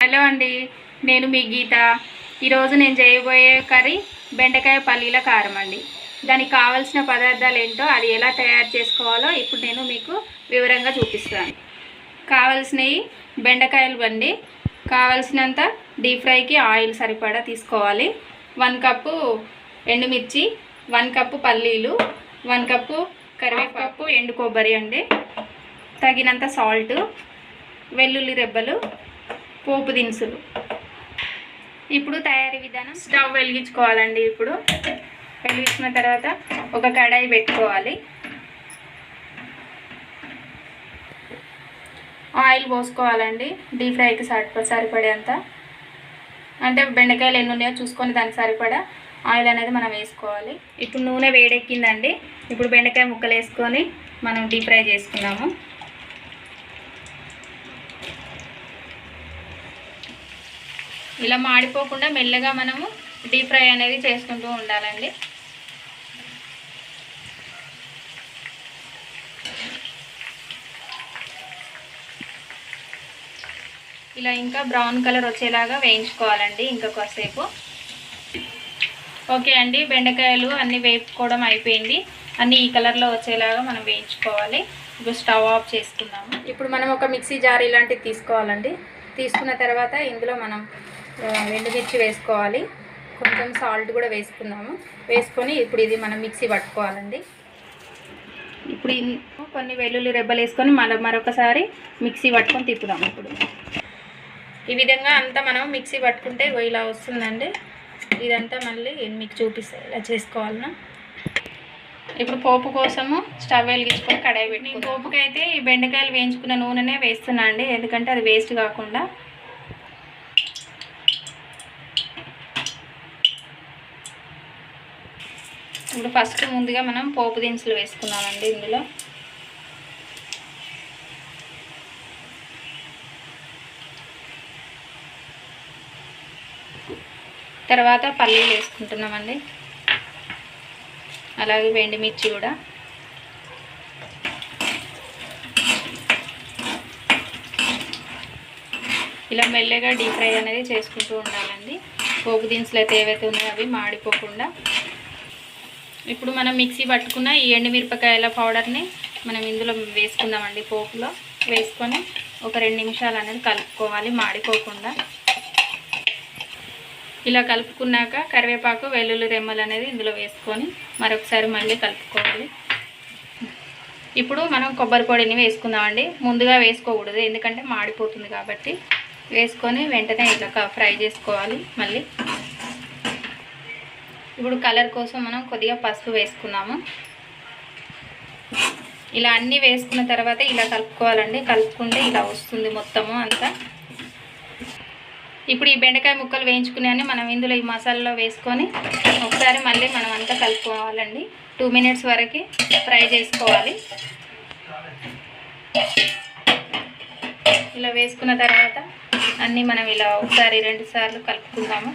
Hello అండి, నేను మీ గీత. ఈరోజు నేను చేయబోయే కర్రీ బెండకాయ పల్లీల కారం అండి. దానికి కావాల్సిన పదార్థాలు ఏంటో, అది ఎలా తయారు చేసుకోవాలో ఇప్పుడు నేను మీకు వివరంగా చూపిస్తాను. కావాల్సినవి బెండకాయలు అండి. కావాల్సినంత డీప్ ఫ్రైకి ఆయిల్ సరిపడా తీసుకోవాలి. 1 కప్పు ఎండుమిర్చి, 1 కప్పు పల్లీలు, 1 కప్పు కరివేపాకు, ఎండు కొబ్బరి అండి, తగినంత సాల్ట్, వెల్లుల్లి రెబ్బలు, పోపు దినుసులు. ఇప్పుడు తయారీ విధానం. స్టవ్ వెలిగించుకోవాలండి. ఇప్పుడు వెలిగించిన తర్వాత ఒక కడాయి పెట్టుకోవాలి. ఆయిల్ పోసుకోవాలండి. డీప్ ఫ్రైకి సరిపడేంత, అంటే బెండకాయలు ఎన్ని ఉన్నాయో చూసుకొని దానికి సరిపడా ఆయిల్ అనేది మనం వేసుకోవాలి. ఇప్పుడు నూనె వేడెక్కిందండి. ఇప్పుడు బెండకాయ ముక్కలు వేసుకొని మనం డీప్ ఫ్రై చేసుకున్నాము. ఇలా మాడిపోకుండా మెల్లగా మనము డీప్ ఫ్రై అనేది చేసుకుంటూ ఉండాలండి. ఇలా ఇంకా బ్రౌన్ కలర్ వచ్చేలాగా వేయించుకోవాలండి ఇంకా కాసేపు. ఓకే అండి, బెండకాయలు అన్నీ వేపుకోవడం అయిపోయింది. అన్నీ ఈ కలర్లో వచ్చేలాగా మనం వేయించుకోవాలి. ఇప్పుడు స్టవ్ ఆఫ్ చేసుకుందాము. ఇప్పుడు మనం ఒక మిక్సీ జార్ ఇలాంటివి తీసుకోవాలండి. తీసుకున్న తర్వాత ఇందులో మనం ఎండుమిర్చి వేసుకోవాలి. కొంచెం సాల్ట్ కూడా వేసుకుందాము. వేసుకొని ఇప్పుడు ఇది మనం మిక్సీ పట్టుకోవాలండి. ఇప్పుడు కొన్ని వెల్లుల్లి రెబ్బలు వేసుకొని మరొకసారి మిక్సీ పట్టుకొని తిప్పుదాం. ఇప్పుడు ఈ విధంగా అంతా మనం మిక్సీ పట్టుకుంటే ఇలా వస్తుందండి. ఇదంతా మళ్ళీ మీకు చూపిస్తాయి ఇలా చేసుకోవాలన్నా. ఇప్పుడు పోపు కోసము స్టవ్ వెలిగించుకొని కడాయి పెట్టి, నేను పోపుకి అయితే ఈ బెండకాయలు వేయించుకున్న నూనెనే వేస్తున్నా అండి, ఎందుకంటే అది వేస్ట్ కాకుండా. ఇప్పుడు ఫస్ట్ ముందుగా మనం పోపు దినుసులు వేసుకున్నామండి. ఇందులో తర్వాత పల్లీలు వేసుకుంటున్నామండి, అలాగే ఎండుమిర్చి కూడా. ఇలా మెల్లగా డీప్ ఫ్రై అనేది చేసుకుంటూ ఉండాలండి. పోపు దినుసులు అయితే ఏవైతే ఉన్నాయో అవి మాడిపోకుండా. ఇప్పుడు మనం మిక్సీ పట్టుకున్న ఈ ఎండుమిరపకాయల పౌడర్ని మనం ఇందులో వేసుకుందామండి. పోపులో వేసుకొని ఒక 2 నిమిషాలు అనేది కలుపుకోవాలి మాడిపోకుండా. ఇలా కలుపుకున్నాక కరివేపాకు, వెల్లుల్లి రెమ్మలు అనేది ఇందులో వేసుకొని మరొకసారి మళ్ళీ కలుపుకోవాలి. ఇప్పుడు మనం కొబ్బరి పొడిని వేసుకుందామండి. ముందుగా వేసుకోకూడదు, ఎందుకంటే మాడిపోతుంది కాబట్టి. వేసుకొని వెంటనే ఇలా ఫ్రై చేసుకోవాలి. మళ్ళీ ఇప్పుడు కలర్ కోసం మనం కొద్దిగా పసుపు వేసుకున్నాము. ఇలా అన్నీ వేసుకున్న తర్వాత ఇలా కలుపుకోవాలండి. కలుపుకుంటే ఇలా వస్తుంది మొత్తము అంతా. ఇప్పుడు ఈ బెండకాయ ముక్కలు వేయించుకునే మనం ఇందులో ఈ మసాలాలో వేసుకొని ఒకసారి మళ్ళీ మనం అంతా కలుపుకోవాలండి. 2 మినిట్స్ వరకు ఫ్రై చేసుకోవాలి. ఇలా వేసుకున్న తర్వాత అన్నీ మనం ఇలా ఒకసారి 2 సార్లు కలుపుకుందాము.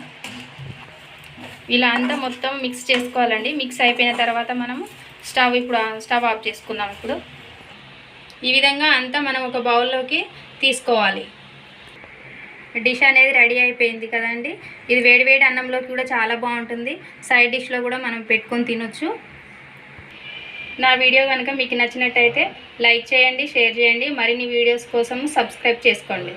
ఇలా అంతా మొత్తం మిక్స్ చేసుకోవాలండి. మిక్స్ అయిపోయిన తర్వాత మనము స్టవ్ ఆఫ్ చేసుకుందాం. ఇప్పుడు ఈ విధంగా అంతా మనం ఒక బౌల్లోకి తీసుకోవాలి. డిష్ అనేది రెడీ అయిపోయింది కదండి. ఇది వేడివేడి అన్నంలోకి కూడా చాలా బాగుంటుంది. సైడ్ డిష్లో కూడా మనం పెట్టుకొని తినొచ్చు. నా వీడియో కనుక మీకు నచ్చినట్టయితే లైక్ చేయండి, షేర్ చేయండి. మరిన్ని వీడియోస్ కోసం సబ్స్క్రైబ్ చేసుకోండి.